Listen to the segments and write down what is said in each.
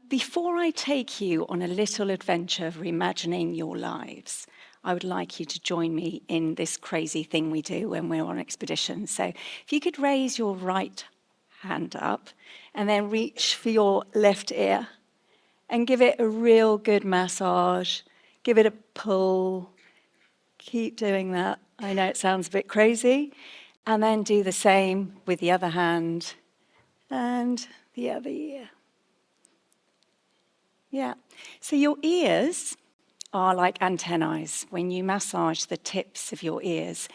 Before I take you on a little adventure of reimagining your lives, I would like you to join me in this crazy thing we do when we're on expedition. So if you could raise your right hand up and then reach for your left ear and give it a real good massage, give it a pull, keep doing that. I know it sounds a bit crazy. And then do the same with the other hand and the other ear. Yeah, so your ears are like antennae. When you massage the tips of your ears,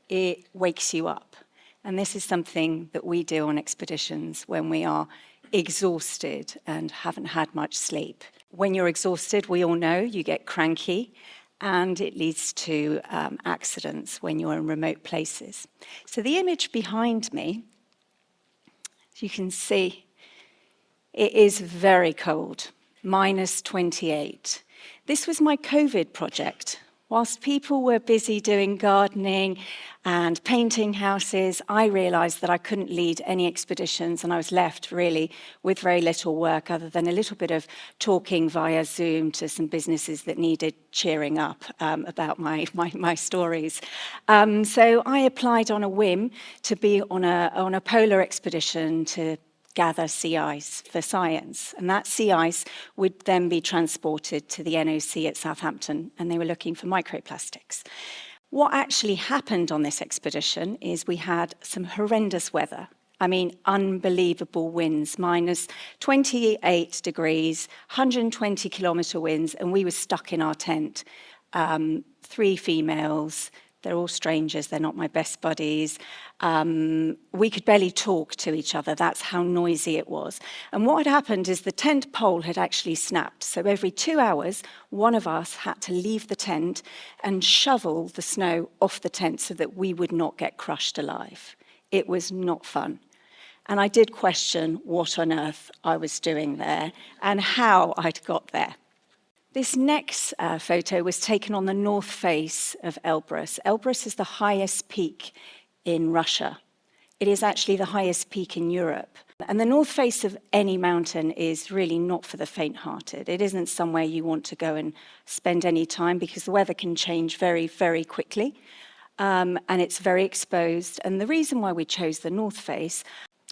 it wakes you up. And this is something that we do on expeditions when we are exhausted and haven't had much sleep. When you're exhausted, we all know you get cranky, and it leads to accidents when you're in remote places. So the image behind me, as you can see, it is very cold. -28. This was my COVID project. Whilst people were busy doing gardening and painting houses, I realized that I couldn't lead any expeditions, and I was left really with very little work other than a little bit of talking via Zoom to some businesses that needed cheering up about my stories. So I applied on a whim to be on a polar expedition to gather sea ice for science. And that sea ice would then be transported to the NOC at Southampton, and they were looking for microplastics. What actually happened on this expedition is we had some horrendous weather. I mean, unbelievable winds, -28 degrees, 120 kilometre winds, and we were stuck in our tent. 3 females. They're all strangers, they're not my best buddies. We could barely talk to each other, that's how noisy it was. And what had happened is the tent pole had actually snapped. So every 2 hours, one of us had to leave the tent and shovel the snow off the tent so that we would not get crushed alive. It was not fun. And I did question what on earth I was doing there and how I'd got there. This next photo was taken on the north face of Elbrus. Elbrus is the highest peak in Russia. It is actually the highest peak in Europe. And the north face of any mountain is really not for the faint-hearted. It isn't somewhere you want to go and spend any time because the weather can change very, very quickly. And it's very exposed. And the reason why we chose the north face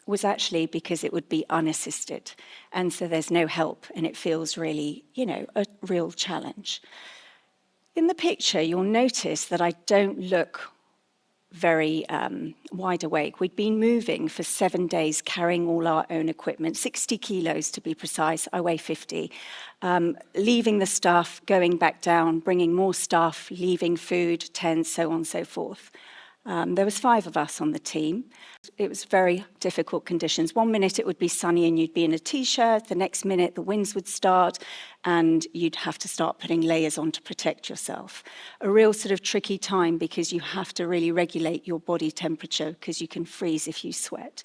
was actually because it would be unassisted. And so there's no help, and it feels really, a real challenge. In the picture, you'll notice that I don't look very wide awake. We'd been moving for 7 days, carrying all our own equipment, 60 kilos to be precise. I weigh 50. Leaving the stuff, going back down, bringing more stuff, leaving food, tents, so on and so forth. There was 5 of us on the team. It was very difficult conditions. 1 minute it would be sunny and you'd be in a t-shirt. The next minute the winds would start and you'd have to start putting layers on to protect yourself. A real sort of tricky time because you have to really regulate your body temperature because you can freeze if you sweat.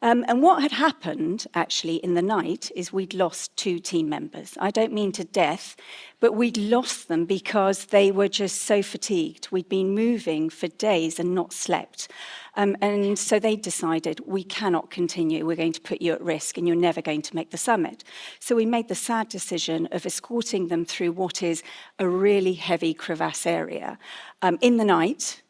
And what had happened, actually, in the night is we'd lost 2 team members. I don't mean to death, but we'd lost them because they were just so fatigued. We'd been moving for days and not slept. And so they decided, we cannot continue. We're going to put you at risk and you're never going to make the summit. So we made the sad decision of escorting them through what is a really heavy crevasse area in the night,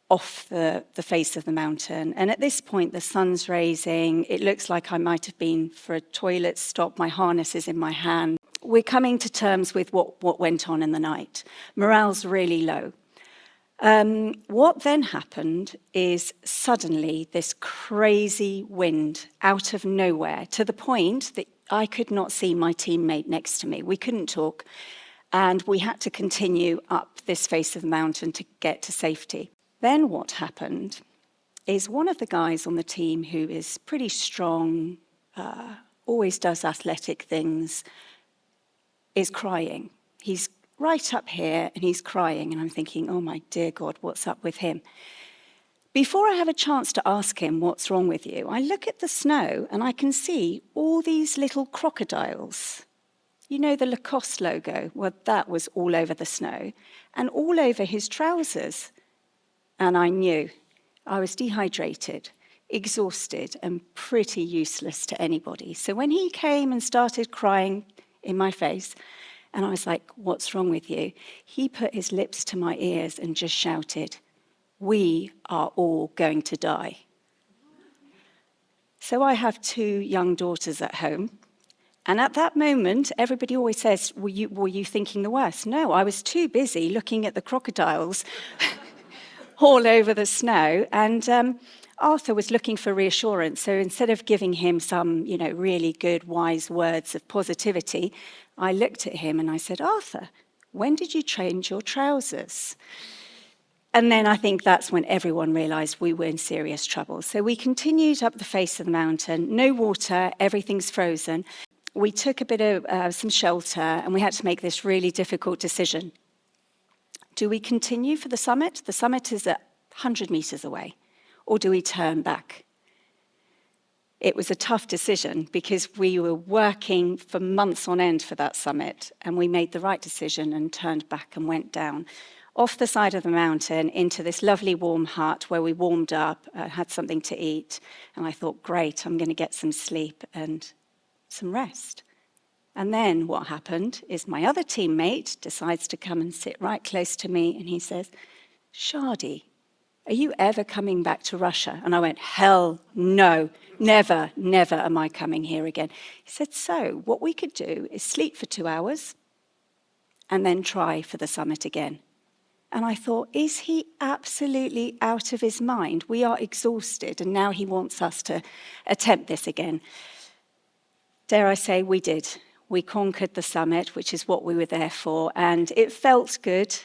off the face of the mountain. And at this point, the sun's rising. It looks like I might have been for a toilet stop. My harness is in my hand. We're coming to terms with what went on in the night. Morale's really low. What then happened is suddenly this crazy wind out of nowhere, to the point that I could not see my teammate next to me. We couldn't talk. And we had to continue up this face of the mountain to get to safety. Then what happened is one of the guys on the team who is pretty strong, always does athletic things, is crying. He's right up here and he's crying, and I'm thinking, oh my dear God, what's up with him? Before I have a chance to ask him, what's wrong with you, I look at the snow and I can see all these little crocodiles. You know the Lacoste logo? Well, that was all over the snow and all over his trousers. And I knew I was dehydrated exhausted and pretty useless to anybody. So when he came and started crying in my face, and I was like, "What's wrong with you?" He put his lips to my ears and just shouted, "We are all going to die." So I have 2 young daughters at home. And at that moment, everybody always says, were you thinking the worst? No, I was too busy looking at the crocodiles all over the snow. And Arthur was looking for reassurance. So instead of giving him some, really good, wise words of positivity, I looked at him and I said, "Arthur, when did you change your trousers?" And then I think that's when everyone realized we were in serious trouble. So we continued up the face of the mountain, no water, everything's frozen. We took a bit of some shelter, and we had to make this really difficult decision. Do we continue for the summit? The summit is 100 meters away. Or do we turn back? It was a tough decision because we were working for months on end for that summit, and we made the right decision and turned back and went down off the side of the mountain into this lovely warm hut where we warmed up, had something to eat, and I thought, great, I'm going to get some sleep and some rest. And then what happened is my other teammate decides to come and sit right close to me, and he says, "Shadi, are you ever coming back to Russia?" And I went, "Hell no, never am I coming here again." He said, "So what we could do is sleep for 2 hours and then try for the summit again." And I thought, is he absolutely out of his mind? We are exhausted, and now he wants us to attempt this again. Dare I say, we did. We conquered the summit, which is what we were there for, and it felt good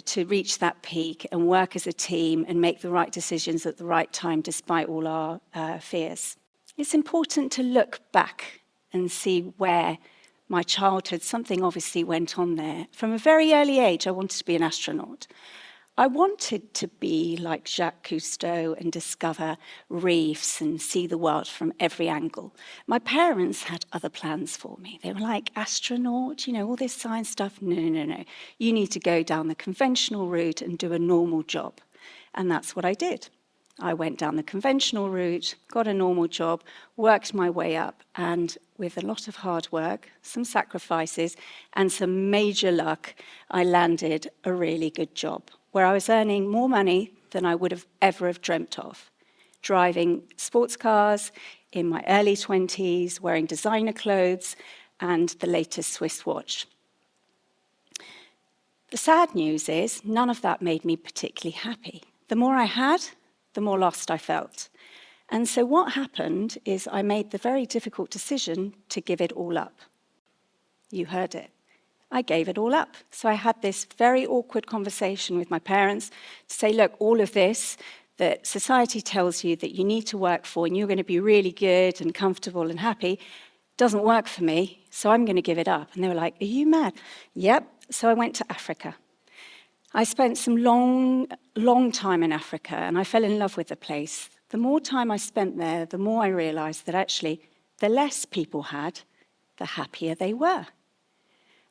to reach that peak and work as a team and make the right decisions at the right time despite all our fears. It's important to look back and see where my childhood, something obviously went on there. From a very early age, I wanted to be an astronaut. I wanted to be like Jacques Cousteau and discover reefs and see the world from every angle. My parents had other plans for me. They were like, "Astronaut, all this science stuff, no. You need to go down the conventional route and do a normal job." And that's what I did. I went down the conventional route, got a normal job, worked my way up, and with a lot of hard work, some sacrifices, and some major luck, I landed a really good job where I was earning more money than I would have ever dreamt of. Driving sports cars in my early 20s, wearing designer clothes, and the latest Swiss watch. The sad news is none of that made me particularly happy. The more I had, the more lost I felt. And so what happened is I made the very difficult decision to give it all up. You heard it. I gave it all up. So I had this very awkward conversation with my parents to say, look, all of this that society tells you that you need to work for and you're going to be really good and comfortable and happy doesn't work for me, so I'm going to give it up. And they were like, "Are you mad?" Yep. So I went to Africa. I spent some long time in Africa, and I fell in love with the place. The more time I spent there, the more I realized that actually the less people had, the happier they were.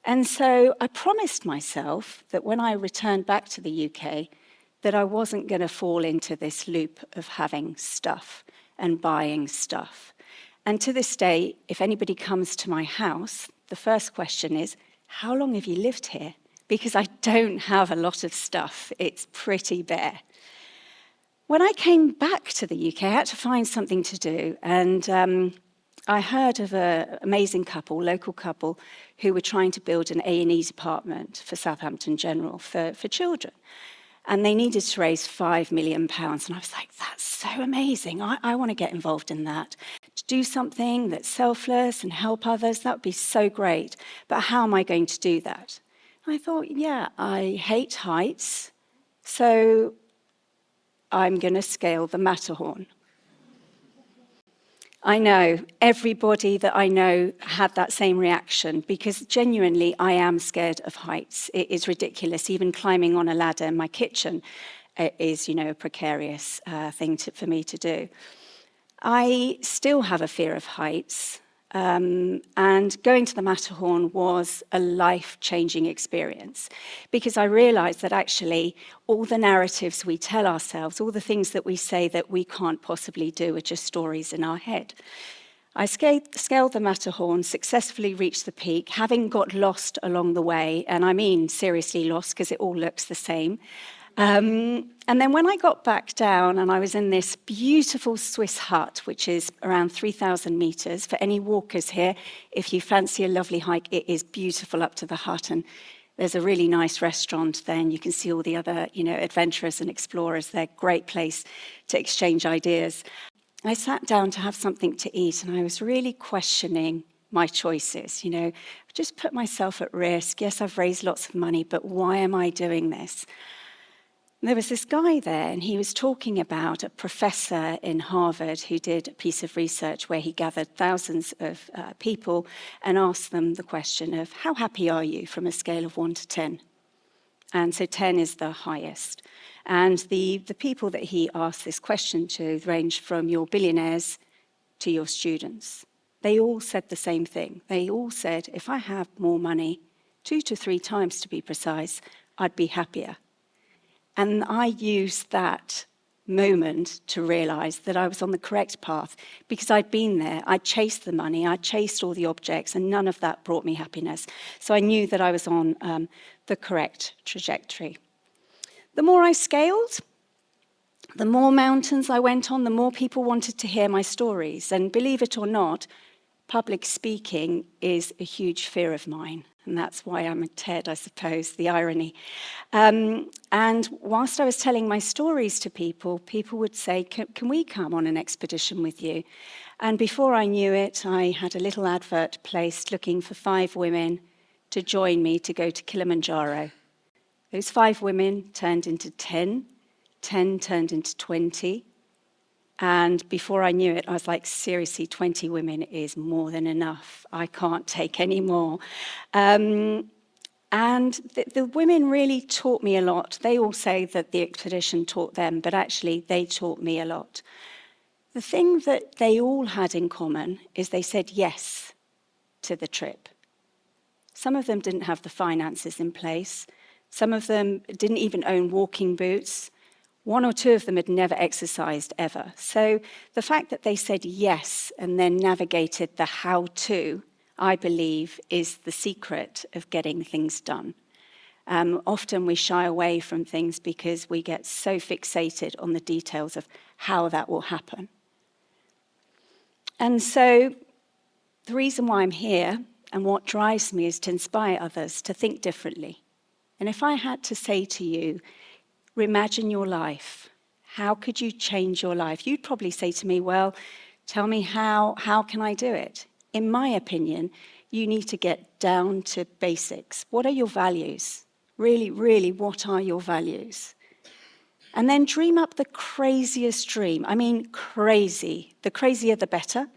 And so I promised myself that when I returned back to the UK, that I wasn't going to fall into this loop of having stuff and buying stuff. And to this day, if anybody comes to my house, the first question is, "How long have you lived here?" Because I don't have a lot of stuff. It's pretty bare. When I came back to the UK, I had to find something to do. And I heard of an amazing couple, local couple, who were trying to build an A&E department for Southampton General for children. And they needed to raise £5 million. And I was like, that's so amazing. I want to get involved in that. To do something that's selfless and help others, that would be so great. But how am I going to do that? I thought, I hate heights, so I'm going to scale the Matterhorn. I know, everybody that I know had that same reaction, because genuinely I am scared of heights. It is ridiculous. Even climbing on a ladder in my kitchen is, a precarious thing for me to do. I still have a fear of heights, And going to the Matterhorn was a life-changing experience because I realized that actually all the narratives we tell ourselves, all the things that we say that we can't possibly do are just stories in our head. I scaled the Matterhorn, successfully reached the peak, having got lost along the way, and I mean seriously lost because it all looks the same. And then when I got back down and I was in this beautiful Swiss hut, which is around 3,000 meters, for any walkers here, if you fancy a lovely hike, it is beautiful up to the hut, and there's a really nice restaurant there, and you can see all the other, adventurers and explorers there. Great place to exchange ideas. I sat down to have something to eat, and I was really questioning my choices. I've just put myself at risk. Yes, I've raised lots of money, but why am I doing this? There was this guy there, and he was talking about a professor in Harvard who did a piece of research where he gathered thousands of people and asked them the question of, how happy are you from a scale of 1 to 10? And so 10 is the highest. And the people that he asked this question to ranged from your billionaires to your students. They all said the same thing. They all said, if I have more money, 2 to 3 times to be precise, I'd be happier. And I used that moment to realize that I was on the correct path because I'd been there. I'd chased the money, I'd chased all the objects, and none of that brought me happiness. So I knew that I was on the correct trajectory. The more I scaled, the more mountains I went on, the more people wanted to hear my stories. And believe it or not, public speaking is a huge fear of mine. And that's why I'm a TED, I suppose, the irony. And whilst I was telling my stories to people, people would say, can we come on an expedition with you? And before I knew it, I had a little advert placed looking for 5 women to join me to go to Kilimanjaro. Those 5 women turned into 10, 10 turned into 20. And before I knew it, I was like, seriously, 20 women is more than enough. I can't take any more. And the women really taught me a lot. They all say that the expedition taught them, but actually they taught me a lot. The thing that they all had in common is they said yes to the trip. Some of them didn't have the finances in place. Some of them didn't even own walking boots. 1 or 2 of them had never exercised ever. So the fact that they said yes and then navigated the how-to, I believe, is the secret of getting things done. Often we shy away from things because we get so fixated on the details of how that will happen. And so the reason why I'm here and what drives me is to inspire others to think differently. And if I had to say to you, reimagine your life. How could you change your life? You'd probably say to me, well, tell me how can I do it? In my opinion, you need to get down to basics. What are your values? Really, really, what are your values? And then dream up the craziest dream. I mean, crazy. The crazier, the better.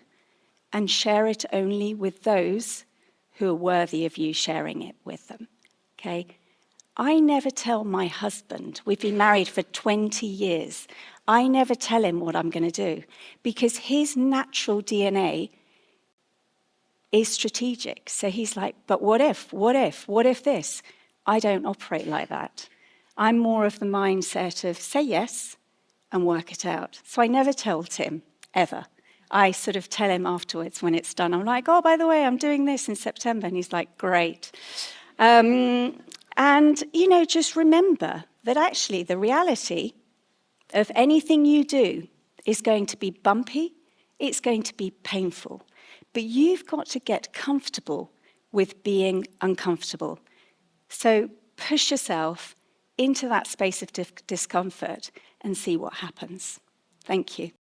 And share it only with those who are worthy of you sharing it with them. Okay? I never tell my husband, we've been married for 20 years, I never tell him what I'm going to do because his natural DNA is strategic. So he's like, but what if this? I don't operate like that. I'm more of the mindset of say yes and work it out. So I never tell Tim, ever. I sort of tell him afterwards when it's done. I'm like, oh, by the way, I'm doing this in September. And he's like, great. And, just remember that actually the reality of anything you do is going to be bumpy, it's going to be painful. But you've got to get comfortable with being uncomfortable. So push yourself into that space of discomfort and see what happens. Thank you.